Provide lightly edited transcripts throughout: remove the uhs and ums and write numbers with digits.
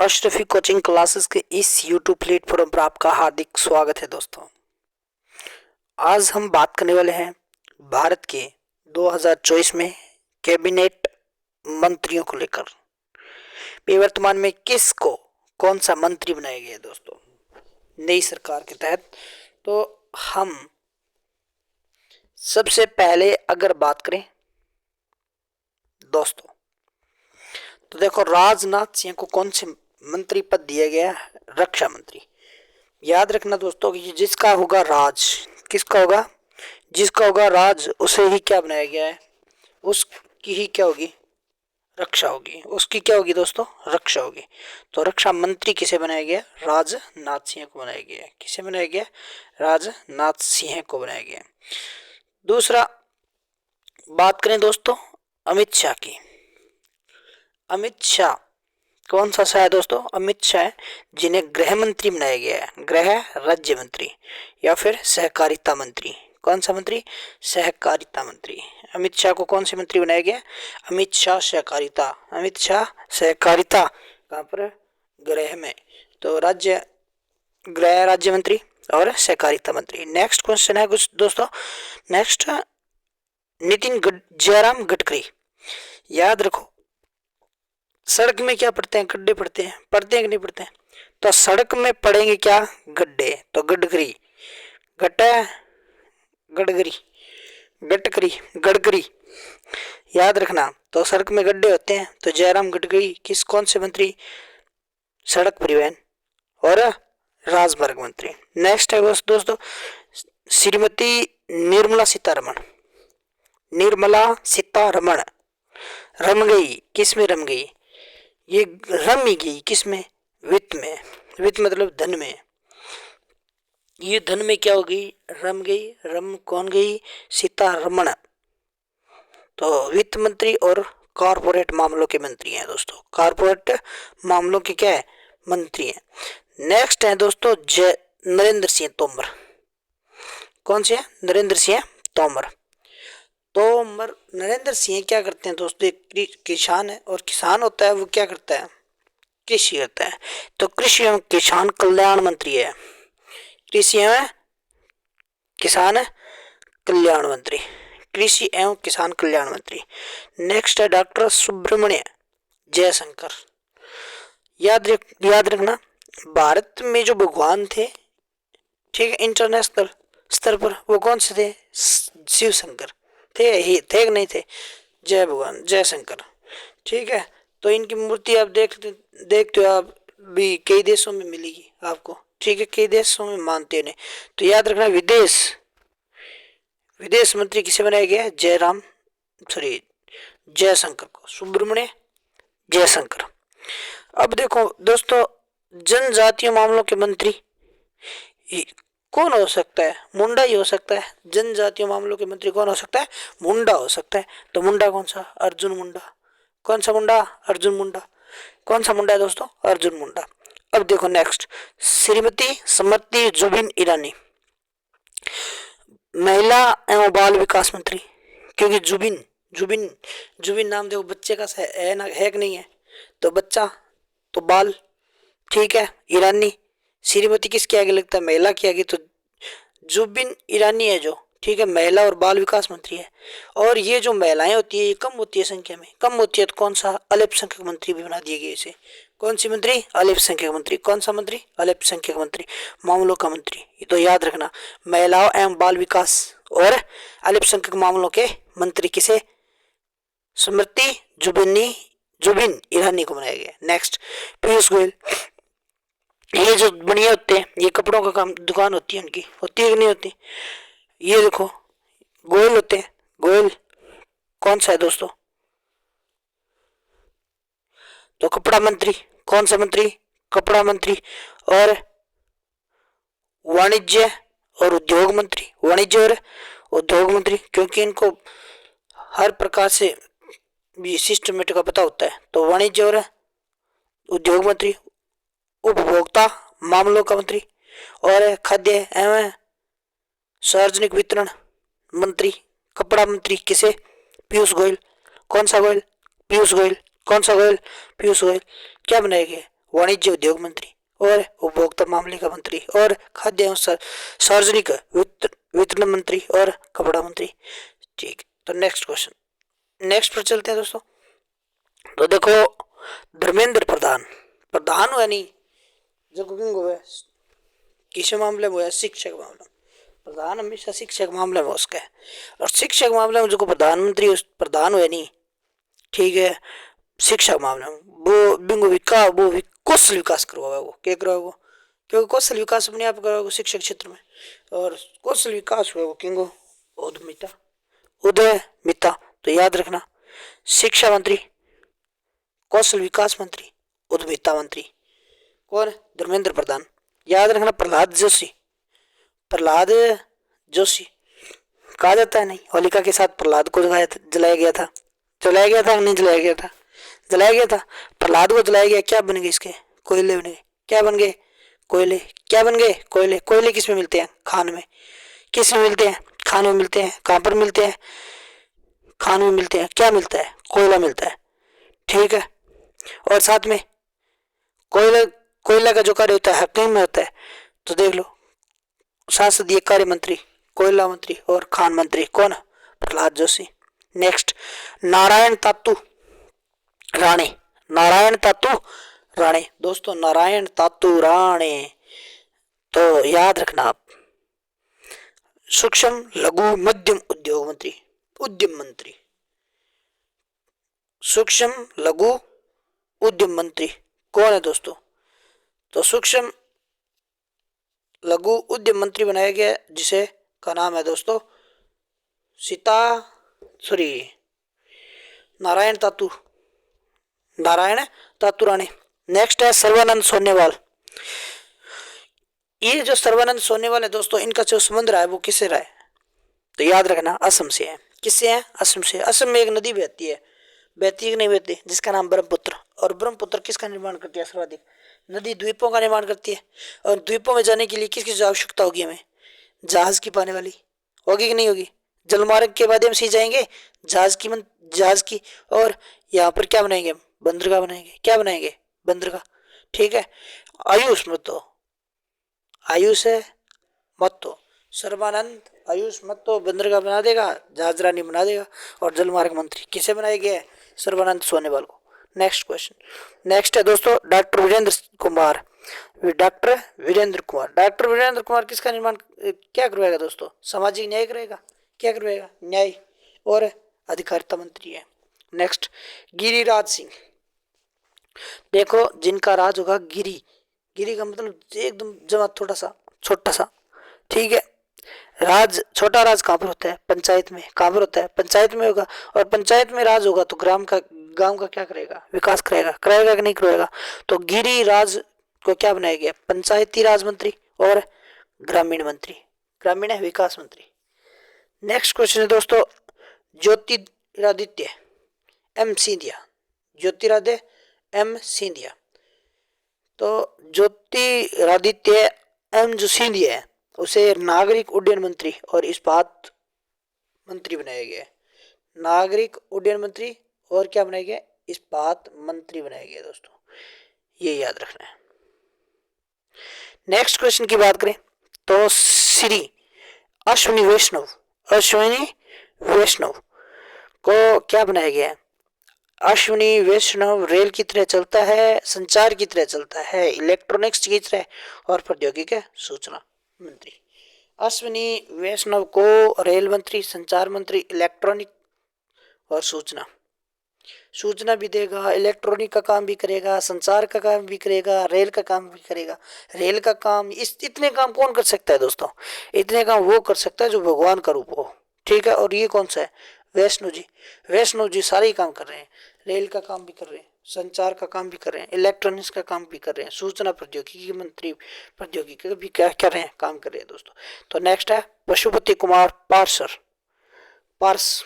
Ashrafi coaching classes के इस YouTube platform पर आपका हार्दिक स्वागत है दोस्तों। आज हम बात करने वाले हैं भारत के 2024 में कैबिनेट मंत्रियों को लेकर। वर्तमान में किसको कौन सा मंत्री बनाया गया है दोस्तों नई सरकार के तहत। तो हम सबसे पहले अगर बात करें दोस्तों, तो देखो राजनाथ सिंह को कौन से मंत्री पद दिया गया है? रक्षा मंत्री। याद रखना दोस्तों कि जिसका होगा राज, किसका होगा? जिसका होगा राज उसे ही क्या बनाया गया है? उसकी ही क्या होगी? रक्षा होगी। उसकी क्या होगी दोस्तों? रक्षा होगी। तो रक्षा मंत्री किसे बनाया गया? राजनाथ सिंह को बनाया गया। किसे बनाया गया? राजनाथ सिंह को बनाया गया। दूसरा बात करें दोस्तों अमित शाह की। अमित शाह कौन सा है दोस्तों? अमित शाह जिन्हें गृह मंत्री बनाया गया है, गृह राज्य मंत्री या फिर सहकारिता मंत्री। कौन सा मंत्री? सहकारिता मंत्री। अमित शाह को कौन से मंत्री बनाया गया? अमित शाह सहकारिता। अमित शाह सहकारिता कहां पर? गृह में। तो गृह राज्य मंत्री और सहकारिता मंत्री। नेक्स्ट क्वेश्चन है कुछ दोस्तों, नेक्स्ट जयराम गडकरी। याद रखो सड़क में क्या पड़ते हैं? गड्ढे पड़ते हैं। पड़ते हैं कि नहीं पड़ते हैं? तो सड़क में पड़ेंगे क्या? गड्ढे। तो गडकरी, गडकरी, गडकरी याद रखना। तो सड़क में गड्ढे होते हैं। तो जयराम गडकरी कौन से मंत्री? सड़क परिवहन और राजमार्ग मंत्री। नेक्स्ट है दोस्तों श्रीमती निर्मला सीतारमण। निर्मला सीतारमण रम गई, किस में रम गई? ये रम ही गई, किस में? वित्त में। वित्त मतलब धन में। ये धन में क्या हो गई? रम गई। रम कौन गई? सीतारमण। तो वित्त मंत्री और कॉरपोरेट मामलों के मंत्री हैं दोस्तों। कॉरपोरेट मामलों के क्या है? मंत्री हैं। नेक्स्ट है दोस्तों नरेंद्र सिंह तोमर। कौन से? नरेंद्र सिंह तोमर। नरेंद्र सिंह क्या करते हैं दोस्तों? एक किसान है और किसान होता है वो क्या करता है? कृषि करता है। तो कृषि एवं किसान कल्याण मंत्री है। कृषि एवं किसान कल्याण मंत्री। कृषि एवं किसान कल्याण मंत्री। नेक्स्ट है डॉक्टर सुब्रमण्य जयशंकर। याद रखना भारत में जो भगवान थे, ठीक है, इंटरनेशनल स्तर पर वो कौन से थे? शिव शंकर थे कि नहीं थे? जय भगवान जयशंकर। ठीक है, तो इनकी मूर्ति आप देखते हो आप भी कई देशों में मिलेगी आपको। ठीक है, कई देशों में मानते हैं। तो याद रखना विदेश मंत्री किसे बनाया गया? जयशंकर को, सुब्रमण्य जयशंकर। अब देखो दोस्तों जनजातीय मामलों के मंत्री कौन हो सकता है? मुंडा ही हो सकता है। जनजातीय मामलों के मंत्री कौन हो सकता है? मुंडा हो सकता है। तो मुंडा कौन सा? अर्जुन मुंडा। कौन सा मुंडा? अर्जुन मुंडा। कौन सा मुंडा है दोस्तों? अर्जुन मुंडा। अब देखो नेक्स्ट श्रीमती स्मृति जुबिन ईरानी, महिला एवं बाल विकास मंत्री। क्योंकि जुबिन नाम देखो बच्चे का है ना, है कि नहीं है? तो बच्चा तो बाल, ठीक है। ईरानी श्रीमती किसके आगे लगता है? महिला के आगे। तो जुबिन ईरानी है जो, ठीक है, महिला और बाल विकास मंत्री है। और ये जो महिलाएं होती है ये कम होती है संख्या में, कम होती है। तो कौन सा? अल्पसंख्यक मंत्री भी बना दिया गया इसे। कौन सी मंत्री? अल्पसंख्यक मंत्री। कौन सा मंत्री? अल्पसंख्यक मंत्री, मामलों का मंत्री। ये तो याद रखना महिलाओं एवं बाल विकास और अल्पसंख्यक मामलों के मंत्री किसे? स्मृति जुबिन ईरानी को बनाया गया। नेक्स्ट पीयूष गोयल। ये जो बढ़िया होते हैं, ये कपड़ों का काम दुकान होती है उनकी, होती है कि नहीं होती? ये देखो गोयल होते हैं। गोयल कौन सा है दोस्तों? तो कपड़ा मंत्री। कौन सा मंत्री? कपड़ा मंत्री। और वाणिज्य और उद्योग मंत्री। वाणिज्य और उद्योग मंत्री, क्योंकि इनको हर प्रकार से सिस्टमेटिक का पता होता है। तो वाणिज्य और उद्योग मंत्री। उपभोक्ता मामलों का मंत्री और खाद्य एवं सार्वजनिक वितरण मंत्री। कपड़ा मंत्री किसे? पीयूष गोयल। कौन सा गोयल? पीयूष गोयल। कौन सा गोयल? पीयूष गोयल। क्या बनाया गया? वाणिज्य उद्योग मंत्री और उपभोक्ता मामले का मंत्री और खाद्य एवं सार्वजनिक वितरण मंत्री और कपड़ा मंत्री। ठीक, तो नेक्स्ट क्वेश्चन, नेक्स्ट पर चलते हैं दोस्तों। तो देखो, धर्मेंद्र प्रधान, प्रधान हुआ नहीं जो कुकिंग हुआ किस मामले में हुआ, शिक्षक मामला, प्रधान हमेशा शिक्षक मामले में उसका है, और शिक्षक मामले में जो प्रधानमंत्री उस प्रधान हुए नहीं, ठीक है, शिक्षा मामले में वो बिंगो विकास, वो कौशल विकास करवाएगा, वो क्या करवाएगा, क्योंकि कौशल विकास अपने आप करवाएगा शिक्षक क्षेत्र में, और कौशल विकास हुआ वो किंगो उद्यमिता, उदयमिता। तो याद रखना, शिक्षा मंत्री, कौशल विकास मंत्री, उद्यमिता मंत्री कौन, धर्मेंद्र प्रधान। याद रखना प्रहलाद जोशी, प्रहलाद जोशी कहा जाता है नहीं, होलिका के साथ प्रहलाद को जलाया गया था, जलाया गया था नहीं जलाया गया था, जलाया गया था, प्रहलाद को जलाया गया, क्या बन गए इसके, कोयले बन गए, क्या बन गए, कोयले, क्या बन गए, कोयले। कोयले किस में मिलते हैं, खान में, किस में मिलते हैं, खान में मिलते हैं, कहां पर मिलते हैं, खान में मिलते हैं, क्या मिलता है, कोयला मिलता है, ठीक है। और साथ में कोयला, कोयला का जो कार्य होता है हकीम में होता है, तो देख लो, संसदीय कार्य मंत्री, कोयला मंत्री और खान मंत्री कौन, प्रहलाद जोशी। नेक्स्ट, नारायण तातू राणे, नारायण तातू राणे दोस्तों, नारायण तातू राणे, तो याद रखना आप, सूक्ष्म लघु मध्यम उद्योग मंत्री, उद्यम मंत्री, सूक्ष्म लघु उद्यम मंत्री कौन है दोस्तों, तो सूक्ष्म लघु उद्यम मंत्री बनाया गया जिसे का नाम है दोस्तों नारायण तातू, नारायण तातू राणे। नेक्स्ट है सर्बानंद सोनोवाल, ये जो सर्बानंद सोनोवाल है दोस्तों, इनका जो संबंध रहा है वो किससे रहा है, तो याद रखना असम से है, किससे है, असम से। असम में एक नदी बहती है, बहती है नहीं बहती, जिसका नाम ब्रह्मपुत्र, और ब्रह्मपुत्र किसका निर्माण करती है, सर्वाधिक नदी द्वीपों का निर्माण करती है, और द्वीपों में जाने के लिए किसकी आवश्यकता होगी, हमें जहाज की पाने वाली होगी कि नहीं होगी, जलमार्ग के माध्यम से जाएंगे, जहाज की, और यहाँ पर क्या बनाएंगे, बंदरगाह बनाएंगे, क्या बनाएंगे, बंदरगाह, ठीक है। आयुष मतो, आयुष है मतो, सर्बानंद आयुष मतो बंदरगाह बना देगा, जहाज रानी बना देगा, और जलमार्ग मंत्री किसे बनाया गया है, सर्बानंद सोनोवाल को। नेक्स्ट क्वेश्चन, नेक्स्ट है दोस्तों doctor Virendra Kumar, doctor Virendra Kumar, doctor Virendra Kumar किसका निर्माण क्या करवाएगा दोस्तों, सामाजिक न्याय करेगा, क्या करवाएगा, न्याय और अधिकारिता मंत्री है। नेक्स्ट, गिरिराज सिंह, देखो जिनका राज होगा गिरी, गिरी का मतलब एकदम जमा थोड़ा सा, छोटा सा, ठीक है। राज, छोटा राज कहाँ पर होता है, पंचायत में, कहाँ पर होता है, पंचायत में होगा, और पंचायत में राज होगा तो गांव का क्या करेगा, विकास करेगा, करेगा कि नहीं करेगा, तो गिरी राज को क्या बनाया गया, पंचायती राज मंत्री और ग्रामीण मंत्री, ग्रामीण विकास मंत्री। नेक्स्ट क्वेश्चन है दोस्तों ज्योतिरादित्य एम सिंधिया, ज्योतिरादित्य एम सिंधिया, तो ज्योतिरादित्य एम जो सिंधिया है उसे नागरिक उड्डयन मंत्री और इस्पात मंत्री बनाया गया है, नागरिक उड्डयन मंत्री और क्या बनाया गया, इस्पात मंत्री बनाया गया दोस्तों, ये याद रखना है। नेक्स्ट क्वेश्चन की बात करें तो श्री अश्विनी वैष्णव, अश्विनी वैष्णव को क्या बनाया गया है, अश्विनी वैष्णव रेल की तरह चलता है, संचार की तरह चलता है, इलेक्ट्रॉनिक्स की तरह और प्रौद्योगिकी सूचना मंत्री। अश्विनी वैष्णव को रेल मंत्री, संचार मंत्री, इलेक्ट्रॉनिक और सूचना, सूचना भी देगा, इलेक्ट्रॉनिक का काम भी करेगा, संचार का काम भी करेगा, रेल का काम भी करेगा। रेल का काम, इस इतने काम कौन कर सकता है दोस्तों, इतने काम वो कर सकता है जो भगवान का रूप हो, ठीक है। और ये कौन सा है, वैष्णव जी, वैष्णव जी सारे ही काम कर रहे हैं, रेल का काम भी कर रहे हैं, संचार का काम भी कर रहे हैं, इलेक्ट्रॉनिक्स का काम भी कर रहे हैं, सूचना प्रौद्योगिकी मंत्री प्रौद्योगिकी का भी क्या कर रहे हैं, काम कर रहे हैं दोस्तों। तो नेक्स्ट है पशुपति कुमार पारसर, पार्स,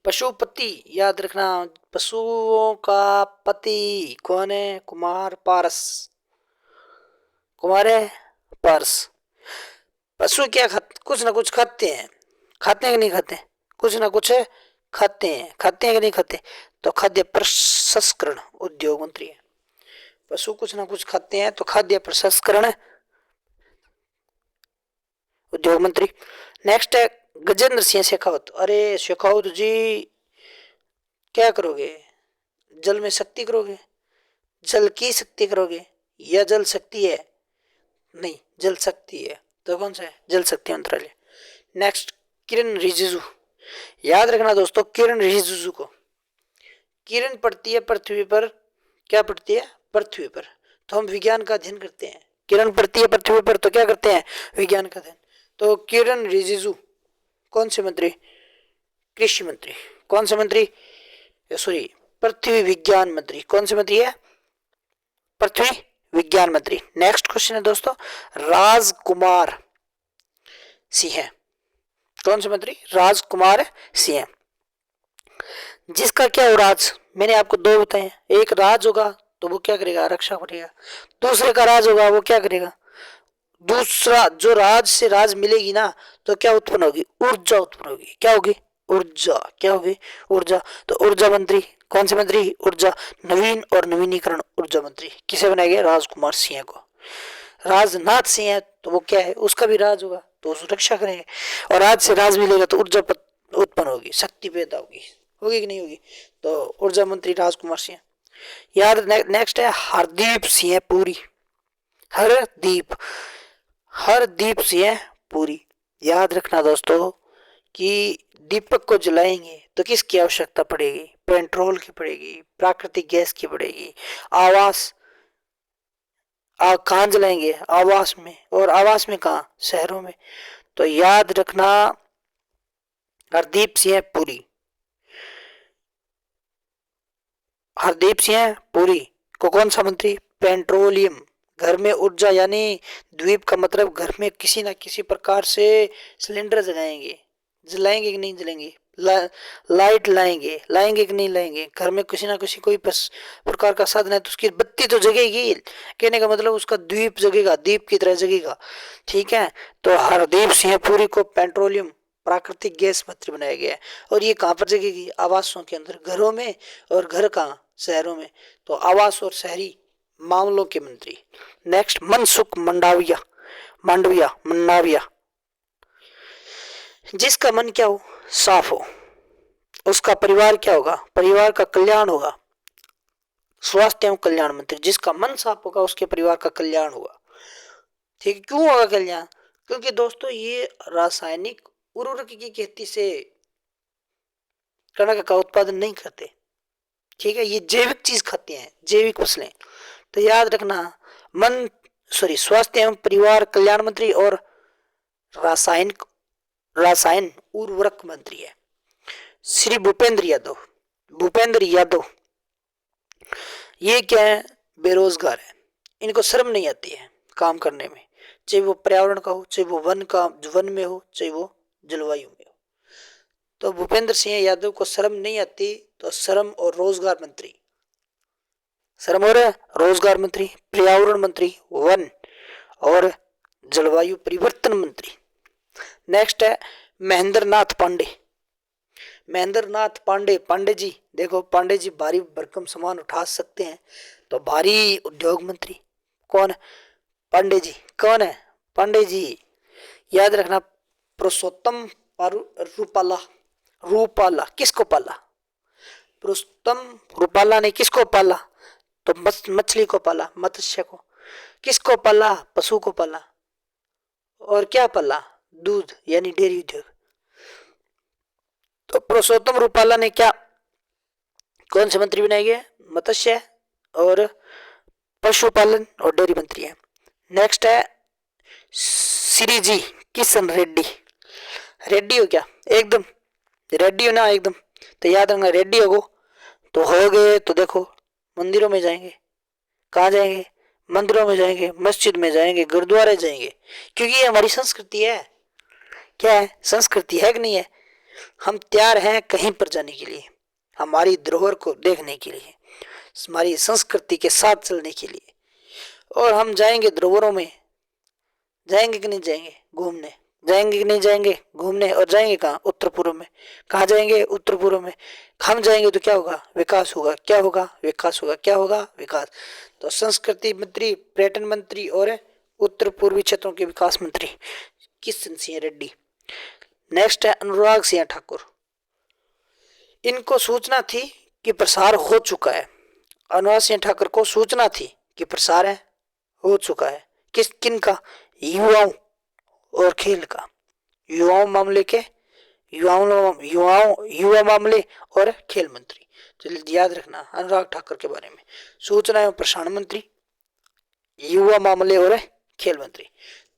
पशुपति याद रखना, पशुओं का पति कौन है, कुमार पारस, कुमार है पारस। पशु क्या कुछ ना कुछ खाते हैं, खाते हैं कि नहीं खाते, कुछ ना कुछ खाते हैं, खाते हैं कि नहीं खाते, तो खाद्य प्रसंस्करण उद्योग मंत्री है, पशु कुछ ना कुछ खाते हैं, तो खाद्य प्रसंस्करण उद्योग मंत्री। नेक्स्ट है गजेंद्र सिंह शेखावत। अरे शेखावत जी, क्या करोगे? जल में शक्ति करोगे, जल की शक्ति करोगे, या जल शक्ति है? नहीं, जल शक्ति है। तो कौन सा है? जल शक्ति मंत्रालय। नेक्स्ट किरण रिजिजू। याद रखना दोस्तों, किरण रिजिजू को, किरण पड़ती है पृथ्वी पर, क्या पड़ती है? पृथ्वी पर। तो हम विज्ञान का अध्ययन करते हैं, किरण पड़ती है पृथ्वी पर तो क्या करते हैं? विज्ञान का अध्ययन। तो किरण रिजिजू कौन से मंत्री? कृषि मंत्री। कौन से मंत्री? सॉरी, पृथ्वी विज्ञान मंत्री। कौन से मंत्री है? पृथ्वी विज्ञान मंत्री। नेक्स्ट क्वेश्चन है दोस्तों, राजकुमार सिंह। कौन से मंत्री? राजकुमार सिंह। जिसका क्या हो राज? मैंने आपको दो बताए। एक राज होगा तो वो क्या करेगा? रक्षा करेगा। दूसरे का राज होगा, वो क्या करेगा? दूसरा जो राज से राज मिलेगी ना, तो क्या उत्पन्न होगी? ऊर्जा उत्पन्न होगी। क्या होगी? ऊर्जा। क्या होगी? ऊर्जा। तो ऊर्जा मंत्री। कौन से मंत्री? ऊर्जा, नवीन और नवीनीकरण ऊर्जा मंत्री। किसे बनाया गया? राजकुमार सिंह को। राजनाथ सिंह है तो वो क्या है? उसका भी राज होगा तो उसकी रक्षा करेंगे, और राज से राज मिलेगा तो ऊर्जा उत्पन्न होगी, शक्ति पैदा होगी। होगी कि नहीं होगी? तो ऊर्जा मंत्री राजकुमार सिंह। यार नेक्स्ट है हरदीप सिंह पुरी। हरदीप, हरदीप सिंह पुरी। याद रखना दोस्तों कि दीपक को जलाएंगे तो किसकी आवश्यकता पड़ेगी? पेट्रोल की पड़ेगी, प्राकृतिक गैस की पड़ेगी। आवास कहाँ जलाएंगे? आवास में। और आवास में कहाँ? शहरों में। तो याद रखना हरदीप सिंह पुरी। हरदीप सिंह पुरी को कौन सा मंत्री? पेट्रोलियम। घर में ऊर्जा यानी द्वीप का मतलब घर में किसी ना किसी प्रकार से सिलेंडर जलाएंगे। जलाएंगे कि नहीं जलाएंगे? लाइट लाएंगे। लाएंगे कि नहीं लाएंगे? घर में किसी ना किसी कोई प्रकार का साधन है तो उसकी बत्ती तो जगेगी। कहने का मतलब उसका द्वीप जगेगा, दीप की तरह जगेगा। ठीक है। तो हरदीप सिंह पुरी को पेट्रोलियम प्राकृतिक गैस मंत्री बनाया गया है। और ये कहां पर जगेगी? आवासों के अंदर, घरों में। और घर कहाँ? शहरों में। तो आवास और शहरी मामलों के मंत्री। नेक्स्ट मनसुख मंडाविया। मांडविया, मंडाविया। जिसका मन क्या हो? साफ हो। उसका परिवार क्या होगा? परिवार का कल्याण होगा। स्वास्थ्य एवं कल्याण मंत्री। जिसका मन साफ होगा उसके परिवार का कल्याण होगा। ठीक है। क्यों होगा कल्याण? क्योंकि दोस्तों ये रासायनिक उर्वरक की खेती से कणक का उत्पादन नहीं करते। ठीक है। ये जैविक चीज खाते हैं, जैविक फसलें। तो याद रखना, मन स्वास्थ्य एवं परिवार कल्याण मंत्री और रासायनिक रसायन उर्वरक मंत्री है श्री भूपेंद्र यादव। भूपेंद्र यादव ये क्या है? बेरोजगार है। इनको शर्म नहीं आती है काम करने में, चाहे वो पर्यावरण का हो, चाहे वो वन में हो, चाहे वो जलवायु में हो। तो भूपेंद्र सिंह यादव को शर्म नहीं आती, तो श्रम और रोजगार मंत्री, श्रम और रोजगार मंत्री, पर्यावरण मंत्री, वन और जलवायु परिवर्तन मंत्री। नेक्स्ट है महेंद्र नाथ पांडे। महेंद्र नाथ पांडे, पांडे जी देखो, पांडे जी भारी भरकम सामान उठा सकते हैं, तो भारी उद्योग मंत्री कौन है? पांडे जी। कौन है? पांडे जी। याद रखना पुरुषोत्तम रूपाला। रूपाला किसको पाला? पुरुषोत्तम रूपाला ने किसको पाला? तो मछली को पाला, मत्स्य को। किसको पाला? पशु को पाला। और क्या पाला? दूध यानी डेयरी उद्योग। तो पुरुषोत्तम रूपाला ने क्या, कौन से मंत्री बनाए गए? मत्स्य और पशुपालन और डेयरी मंत्री है। नेक्स्ट है श्री जी किशन रेड्डी। रेड्डी हो क्या? एकदम रेड्डी हो ना एकदम। तो याद रखना, रेड्डी हो तो हो गए तो देखो मंदिरों में जाएंगे। कहाँ जाएंगे? मंदिरों में जाएंगे, मस्जिद में जाएंगे, गुरुद्वारे जाएंगे, क्योंकि ये हमारी संस्कृति है। क्या है? संस्कृति है कि नहीं है? हम तैयार हैं कहीं पर जाने के लिए, हमारी धरोहर को देखने के लिए, हमारी संस्कृति के साथ चलने के लिए। और हम जाएंगे धरोहरों में, जाएंगे कि नहीं जाएंगे घूमने? जाएंगे कि नहीं जाएंगे घूमने? और जाएंगे कहाँ? उत्तर पूर्व में। कहाँ जाएंगे? उत्तर पूर्व में। हम जाएंगे तो क्या होगा? विकास होगा। क्या होगा? विकास होगा। क्या होगा? विकास। तो संस्कृति मंत्री, पर्यटन मंत्री और उत्तर पूर्वी क्षेत्रों के विकास मंत्री किशन सिंह रेड्डी। नेक्स्ट है अनुराग सिंह ठाकुर। इनको सूचना थी कि प्रसार हो चुका है। अनुराग सिंह ठाकुर को सूचना थी कि प्रसार है हो चुका है। किन का? युवाओं और खेल का। युवाओं मामले के युवा मामले और खेल मंत्री। चलिए याद रखना अनुराग ठाकुर के बारे में। सूचना एवं प्रसारण मंत्री, युवा मामले और खेल मंत्री।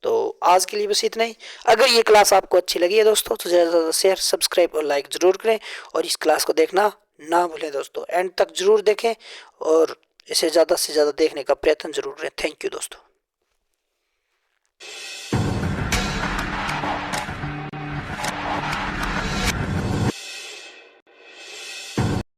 तो आज के लिए बस इतना ही। अगर ये क्लास आपको अच्छी लगी है दोस्तों तो ज़्यादा से ज़्यादा शेयर, सब्सक्राइब और लाइक ज़रूर करें। और इस क्लास को देखना ना भूलें दोस्तों, एंड तक ज़रूर देखें और इसे ज़्यादा से ज़्यादा देखने का प्रयत्न ज़रूर करें। थैंक यू दोस्तों।